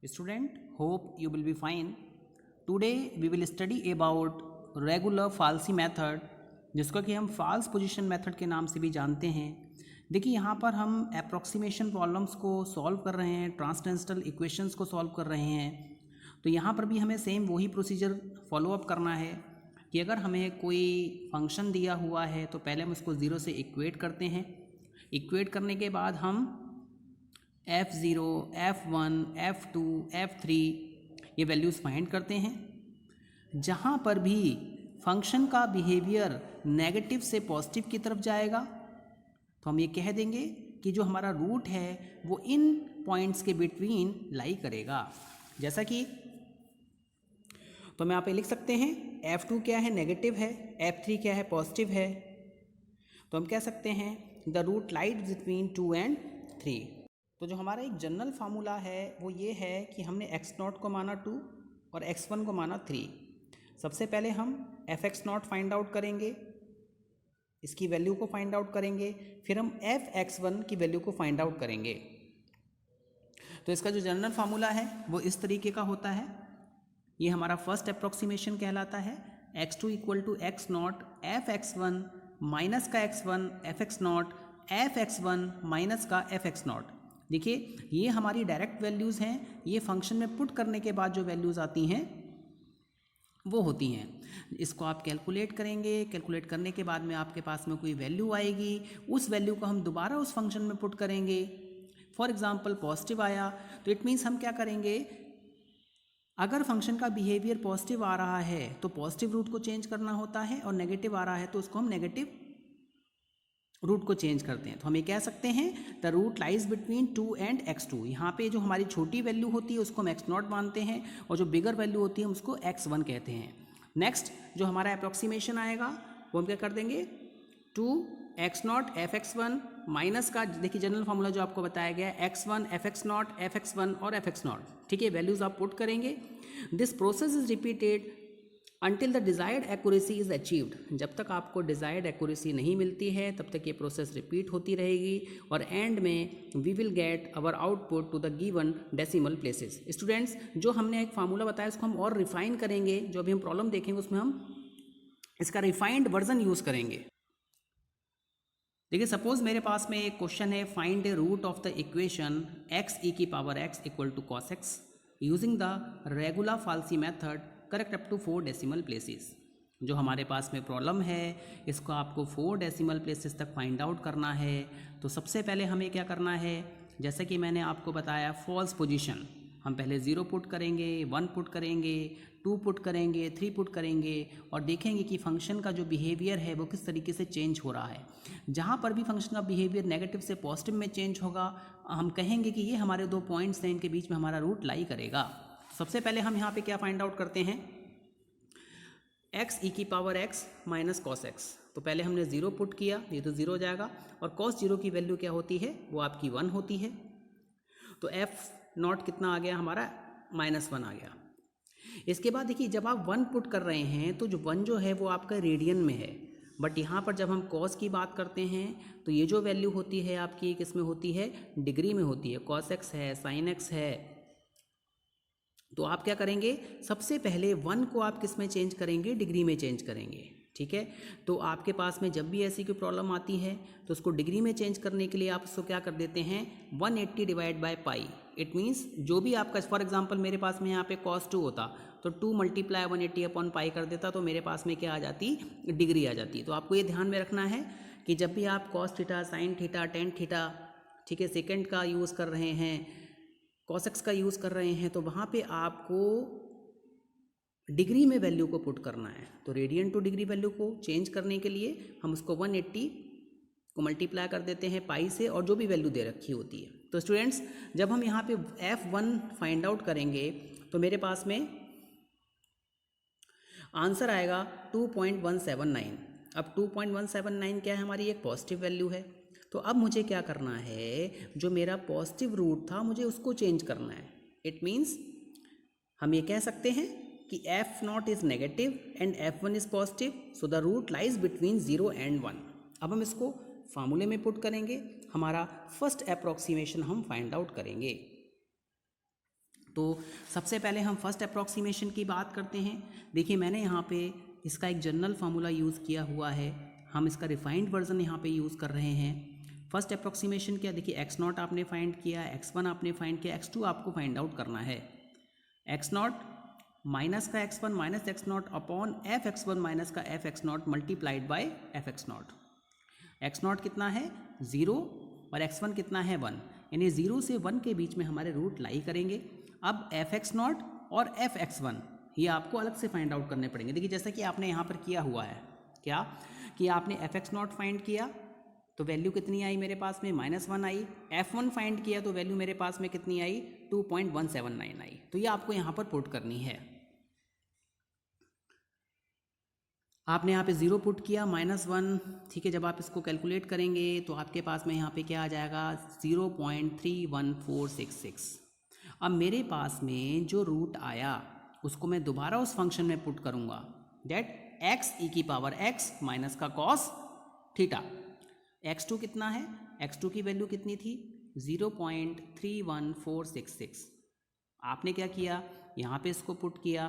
Student, hope you will be fine. Today we will study about regular falsi method, जिसको कि हम false position method के नाम से भी जानते हैं. देखिए यहाँ पर हम अप्रोक्सीमेशन प्रॉब्लम्स को सॉल्व कर रहे हैं, ट्रांसडेंसल इक्वेशंस को सॉल्व कर रहे हैं. तो यहाँ पर भी हमें सेम वही प्रोसीजर फॉलोअप करना है कि अगर हमें कोई फंक्शन दिया हुआ है तो पहले हम उसको ज़ीरो से इक्वेट करते हैं. इक्वेट करने के बाद हम f0, f1, f2, f3 ये वैल्यूज़ फाइंड करते हैं. जहाँ पर भी फंक्शन का बिहेवियर नेगेटिव से पॉजिटिव की तरफ जाएगा तो हम ये कह देंगे कि जो हमारा रूट है वो इन पॉइंट्स के बिटवीन लाई करेगा. जैसा कि तो हम यहाँ पे लिख सकते हैं f2 क्या है, नेगेटिव है, f3 क्या है, पॉजिटिव है. तो हम कह सकते हैं the root lies between 2 and 3. तो जो हमारा एक जनरल फार्मूला है वो ये है कि हमने x0 को माना 2 और x1 को माना 3. सबसे पहले हम fx0 फाइंड आउट करेंगे, इसकी वैल्यू को फाइंड आउट करेंगे, फिर हम fx1 की वैल्यू को फाइंड आउट करेंगे. तो इसका जो जनरल फार्मूला है वो इस तरीके का होता है. ये हमारा फर्स्ट अप्रोक्सीमेशन कहलाता है. x2 equal to x0 fx1 minus का x1 fx0 fx1 माइनस का fx0. देखिए ये हमारी डायरेक्ट वैल्यूज़ हैं. ये फंक्शन में पुट करने के बाद जो वैल्यूज़ आती हैं वो होती हैं. इसको आप कैलकुलेट करेंगे, कैलकुलेट करने के बाद में आपके पास में कोई वैल्यू आएगी, उस वैल्यू को हम दोबारा उस फंक्शन में पुट करेंगे. फॉर एग्जांपल पॉजिटिव आया तो इट मीन्स हम क्या करेंगे, अगर फंक्शन का बिहेवियर पॉजिटिव आ रहा है तो पॉजिटिव रूट को चेंज करना होता है और नेगेटिव आ रहा है तो उसको हम नेगेटिव रूट को चेंज करते हैं. तो हम ये कह सकते हैं the root lies between 2 and x2. यहाँ पे जो हमारी छोटी वैल्यू होती है उसको हम x0 मानते हैं और जो बिगर वैल्यू होती है हम उसको x1 कहते हैं. नेक्स्ट जो हमारा अप्रोक्सीमेशन आएगा वो हम क्या कर देंगे 2x0 fx1 माइनस का, देखिए जनरल फार्मूला जो आपको बताया गया है x1 fx0 fx1 और fx0. ठीक है, वैल्यूज़ आप पुट करेंगे. This process is repeated until the desired accuracy is achieved. जब तक आपको desired accuracy नहीं मिलती है तब तक ये प्रोसेस रिपीट होती रहेगी और एंड में we will get our output to the given decimal places. Students, जो हमने एक फार्मूला बताया उसको हम और रिफाइन करेंगे. जो अभी हम प्रॉब्लम देखेंगे उसमें हम इसका रिफाइंड वर्जन यूज़ करेंगे. देखिए सपोज मेरे पास में एक क्वेश्चन है, find the root of the equation x e की power x equal to cos x using the regula falsi method correct up to 4 decimal places. जो हमारे पास में प्रॉब्लम है इसको आपको 4 डेसिमल प्लेसेस तक फाइंड आउट करना है. तो सबसे पहले हमें क्या करना है, जैसे कि मैंने आपको बताया फॉल्स पोजीशन, हम पहले 0 पुट करेंगे, 1 पुट करेंगे, 2 पुट करेंगे, 3 पुट करेंगे और देखेंगे कि फंक्शन का जो बिहेवियर है वो किस तरीके से चेंज हो रहा है. जहाँ पर भी फंक्शन का बिहेवियर नेगेटिव से पॉजिटिव में चेंज होगा हम कहेंगे कि ये हमारे 2 पॉइंट्स हैं, इनके बीच में हमारा रूट लाई करेगा. सबसे पहले हम यहाँ पे क्या फाइंड आउट करते हैं, x e की power x minus cos x. तो पहले हमने 0 पुट किया, ये तो 0 हो जाएगा और कॉस 0 की वैल्यू क्या होती है, वो आपकी 1 होती है. तो f0 कितना आ गया हमारा, -1 आ गया. इसके बाद देखिए जब आप 1 पुट कर रहे हैं तो जो 1 जो है वो आपका रेडियन में है, बट यहाँ पर जब हम कॉस की बात करते हैं तो ये जो वैल्यू होती है आपकी किस में होती है, डिग्री में होती है. कॉस x है, साइन x है. तो आप क्या करेंगे, सबसे पहले 1 को आप किस में चेंज करेंगे, डिग्री में चेंज करेंगे. ठीक है, तो आपके पास में जब भी ऐसी कोई प्रॉब्लम आती है तो उसको डिग्री में चेंज करने के लिए आप उसको क्या कर देते हैं 180 divide by pi. It means जो भी आपका, फॉर एग्जांपल मेरे पास में यहाँ पे cos 2 होता तो 2 मल्टीप्लाई 180 अपॉन पाई कर देता तो मेरे पास में क्या आ जाती, डिग्री आ जाती. तो आपको ये ध्यान में रखना है कि जब भी आप cos theta, sine theta, tan theta, ठीक है, सेकेंड का यूज़ कर रहे हैं, cos x का यूज़ कर रहे हैं तो वहाँ पे आपको डिग्री में वैल्यू को पुट करना है. तो रेडियन टू डिग्री वैल्यू को चेंज करने के लिए हम उसको 180 को मल्टीप्लाई कर देते हैं पाई से और जो भी वैल्यू दे रखी होती है. तो स्टूडेंट्स जब हम यहाँ पे f1 फाइंड आउट करेंगे तो मेरे पास में आंसर आएगा 2.179. अब 2.179 क्या है, हमारी एक पॉजिटिव वैल्यू है. तो अब मुझे क्या करना है, जो मेरा पॉजिटिव रूट था मुझे उसको चेंज करना है. इट मीन्स हम ये कह सकते हैं कि f0 is negative and f1 is positive, so the root lies between 0 and 1. अब हम इसको फार्मूले में पुट करेंगे, हमारा फर्स्ट अप्रोक्सीमेशन हम फाइंड आउट करेंगे. तो सबसे पहले हम फर्स्ट अप्रॉक्सीमेशन की बात करते हैं। देखिए मैंने यहाँ पे इसका एक जनरल फार्मूला यूज़ किया हुआ है, हम इसका रिफाइंड वर्जन यहाँ पे यूज़ कर रहे हैं। फर्स्ट अप्रॉक्सीमेशन क्या, देखिए एक्स नॉट आपने फाइंड किया, एक्स वन आपने फाइंड किया, एक्स टू आपको फाइंड आउट करना है। एक्स नॉट माइनस का x one minus x naught upon f x one minus का f x naught multiplied by f x naught. X naught कितना है 0 और एक्स वन कितना है 1, यानी 0 से 1 के बीच में हमारे रूट लाई करेंगे। अब एफ एक्स नॉट और एफ एक्स वन ये आपको अलग से फाइंड आउट करने पड़ेंगे। देखिए जैसा कि आपने यहाँ पर किया हुआ है, क्या कि आपने एफ एक्स नॉट फाइंड किया तो वैल्यू कितनी आई मेरे पास में -1 आई, f1 फाइंड किया तो वैल्यू मेरे पास में कितनी आई 2.179 आई। तो ये आपको यहाँ पर पुट करनी है। आपने यहाँ पे 0 पुट किया -1, ठीक है। जब आप इसको कैलकुलेट करेंगे तो आपके पास में यहाँ पे क्या आ जाएगा 0.31466। अब मेरे पास में जो रूट आया उसको मैं दोबारा उस फंक्शन में पुट करूँगा, डेट x e की पावर x माइनस का कॉस थीटा। x2 कितना है, x2 की वैल्यू कितनी थी 0.31466। आपने क्या किया, यहाँ पे इसको पुट किया।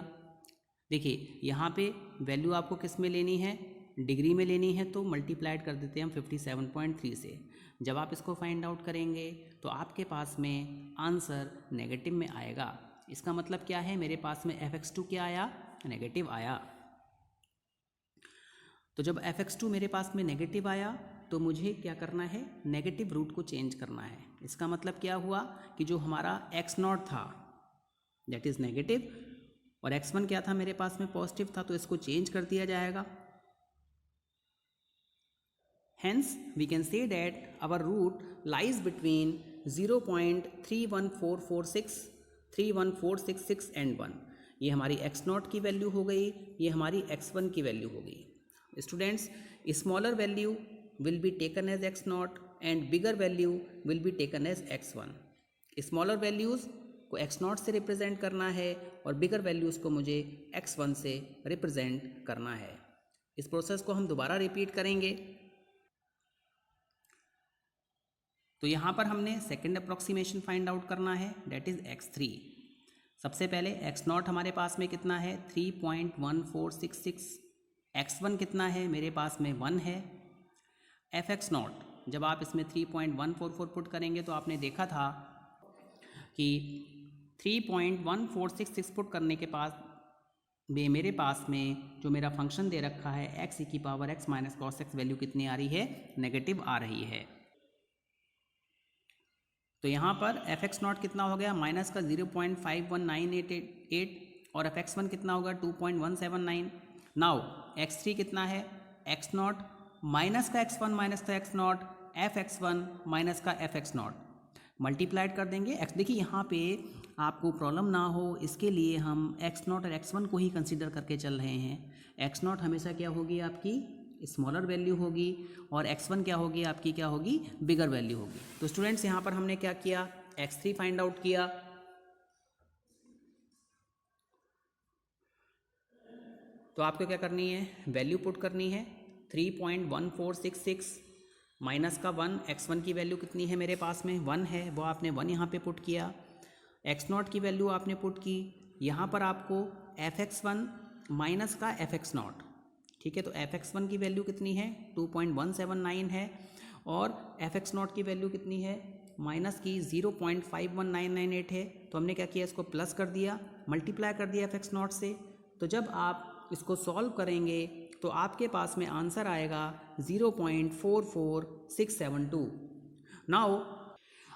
देखिए यहाँ पे वैल्यू आपको किस में लेनी है, डिग्री में लेनी है, तो मल्टीप्लाइड कर देते हैं हम 57.3 से। जब आप इसको फाइंड आउट करेंगे तो आपके पास में आंसर नेगेटिव में आएगा। इसका मतलब क्या है, मेरे पास में fx2 क्या आया, नेगेटिव आया। तो जब fx2 मेरे पास में नेगेटिव आया तो मुझे क्या करना है, नेगेटिव रूट को चेंज करना है। इसका मतलब क्या हुआ कि जो हमारा x नॉट था दैट इज़ नेगेटिव और x1 क्या था मेरे पास में पॉजिटिव था, तो इसको चेंज कर दिया जाएगा। Hence we can say that our root lies between 0.31466 and 1। ये हमारी x नॉट की वैल्यू हो गई, ये हमारी x1 की वैल्यू हो गई। Students, smaller value will be taken as x naught and bigger value will be taken as x1। Smaller values को x नॉट से रिप्रेजेंट करना है और बिगर वैल्यूज़ को मुझे x1 से रिप्रेजेंट करना है। इस प्रोसेस को हम दोबारा रिपीट करेंगे। तो यहाँ पर हमने सेकेंड अप्रॉक्सीमेशन फाइंड आउट करना है, डेट इज़ x3। सबसे पहले x नॉट हमारे पास में कितना है 3.1466, x1 कितना है मेरे पास में 1 है। एफ एक्स नॉट जब आप इसमें 3.144 पुट करेंगे तो आपने देखा था कि 3.1466 पुट करने के पास मेरे पास में जो मेरा फंक्शन दे रखा है x e की power x minus cos x value कितनी आ रही है, नेगेटिव आ रही है। तो यहाँ पर एफ एक्स नॉट कितना हो गया, माइनस का 0.51988 और एफ एक्स वन कितना होगा 2.179। नाउ x3 कितना है, x नॉट माइनस का x1 माइनस का x not F x one minus का एफ एक्स नॉट मल्टीप्लाइड कर देंगे x। देखिए यहाँ पे आपको प्रॉब्लम ना हो इसके लिए हम x नॉट और x1 को ही कंसीडर करके चल रहे हैं। x नॉट हमेशा क्या होगी, आपकी स्मॉलर वैल्यू होगी और x1 क्या होगी, आपकी क्या होगी, बिगर वैल्यू होगी। तो स्टूडेंट्स यहाँ पर हमने क्या किया, x3 फाइंड आउट किया। तो आपको क्या करनी है, वैल्यू पुट करनी है 3.1466 माइनस का 1, x1 की वैल्यू कितनी है मेरे पास में 1 है, वो आपने 1 यहाँ पे पुट किया। x नॉट की वैल्यू आपने पुट की, यहाँ पर आपको f(x1) माइनस का f(x नॉट), ठीक है। तो f(x1) की वैल्यू कितनी है 2.179 है और f(x नॉट) की वैल्यू कितनी है माइनस की 0.51998 है। तो हमने क्या किया, इसको प्लस कर दिया, मल्टीप्लाई कर दिया f(x नॉट) से। तो जब आप इसको सॉल्व करेंगे तो आपके पास में आंसर आएगा 0.44672। नाउ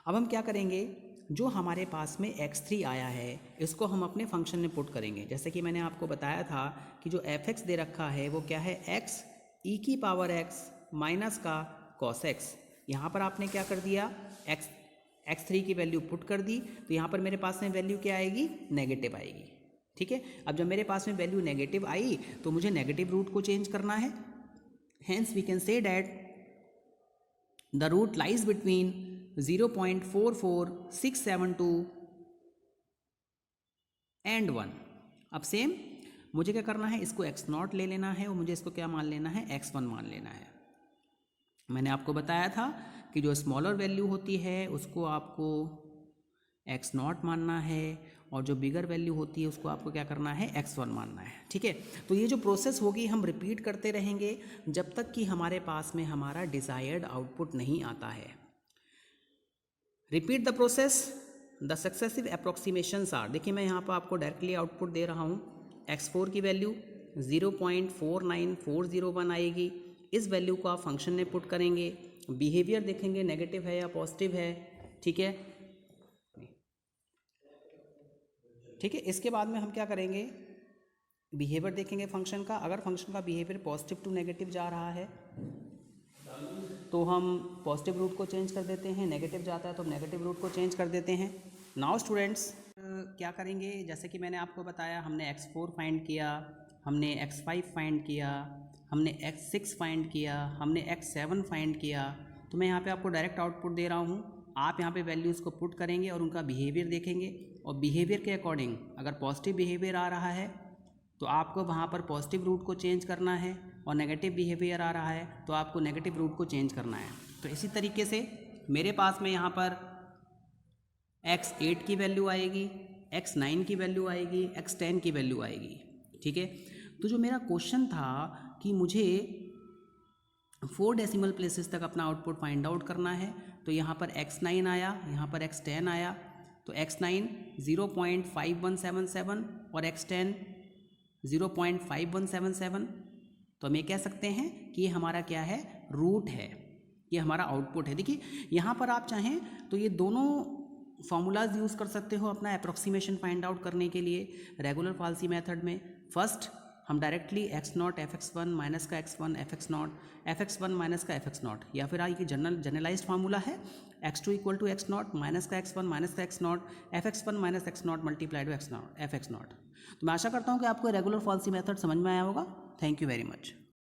अब हम क्या करेंगे, जो हमारे पास में x3 आया है इसको हम अपने फंक्शन में पुट करेंगे। जैसे कि मैंने आपको बताया था कि जो f(x) दे रखा है वो क्या है, x e की पावर x माइनस का cos x। यहाँ पर आपने क्या कर दिया, x3 की वैल्यू पुट कर दी, तो यहाँ पर मेरे पास में वैल्यू क्या आएगी, नेगेटिव आएगी, ठीक है। अब जब मेरे पास में वैल्यू नेगेटिव आई तो मुझे नेगेटिव रूट को चेंज करना है। Hence we can say that the root lies between 0.44672 and 1। अब सेम मुझे क्या करना है, इसको x नॉट ले लेना है और मुझे इसको क्या मान लेना है, x1 मान लेना है। मैंने आपको बताया था कि जो स्मॉलर वैल्यू होती है उसको आपको x नॉट मानना है और जो बिगर वैल्यू होती है उसको आपको क्या करना है, x1 मानना है। ठीक है, तो ये जो प्रोसेस होगी हम रिपीट करते रहेंगे जब तक कि हमारे पास में हमारा डिज़ायर्ड आउटपुट नहीं आता है। Repeat the process, the successive approximations are, देखिए मैं यहाँ पर आपको डायरेक्टली आउटपुट दे रहा हूँ। x4 की वैल्यू 0.49401 आएगी, इस वैल्यू को आप फंक्शन में पुट करेंगे, बिहेवियर देखेंगे नेगेटिव है या पॉजिटिव है। ठीक है, ठीक है, इसके बाद में हम क्या करेंगे, बिहेवियर देखेंगे फंक्शन का। अगर फंक्शन का बिहेवियर पॉजिटिव टू नेगेटिव जा रहा है तो हम पॉजिटिव रूट को चेंज कर देते हैं, नेगेटिव जाता है तो हम नेगेटिव रूट को चेंज कर देते हैं। नाउ स्टूडेंट्स क्या करेंगे, जैसे कि मैंने आपको बताया हमने x4 फाइंड किया, हमने x5 फाइंड किया, हमने x6 फाइंड किया, हमने x7 फाइंड किया। तो मैं यहाँ पे आपको डायरेक्ट आउटपुट दे रहा हूँ, आप यहाँ पे वैल्यूज़ को पुट करेंगे और उनका बिहेवियर देखेंगे, और बिहेवियर के अकॉर्डिंग अगर पॉजिटिव बिहेवियर आ रहा है तो आपको वहाँ पर पॉजिटिव रूट को चेंज करना है, और नेगेटिव बिहेवियर आ रहा है तो आपको नेगेटिव रूट को चेंज करना है। तो इसी तरीके से मेरे पास में यहाँ पर x8 की वैल्यू आएगी, x9 की वैल्यू आएगी, x10 की वैल्यू आएगी। ठीक है, तो जो मेरा क्वेश्चन था कि मुझे 4 डेसिमल प्लेसेस तक अपना आउटपुट फाइंड आउट करना है, तो यहाँ पर x9 आया, यहाँ पर x10 आया, तो x9 0.5177 और x10 0.5177। तो हम ये कह सकते हैं कि ये हमारा क्या है, रूट है, ये हमारा आउटपुट है। देखिए यहाँ पर आप चाहें तो ये दोनों फार्मूलाज यूज़ कर सकते हो अपना अप्रोक्सीमेशन फाइंड आउट करने के लिए रेगुलर फाल्सी मेथड में। फर्स्ट हम डायरेक्टली x0 fx1 माइनस का x1 fx0 fx1 माइनस का fx0, या फिर ये जनरलाइज्ड फार्मूला है x2 equal to x0 minus का x1 माइनस का x0 fx1 minus x0 multiplied fx0। तो मैं आशा करता हूँ कि आपको रेगुलर फाल्सी मेथड समझ में आया होगा। Thank you very much.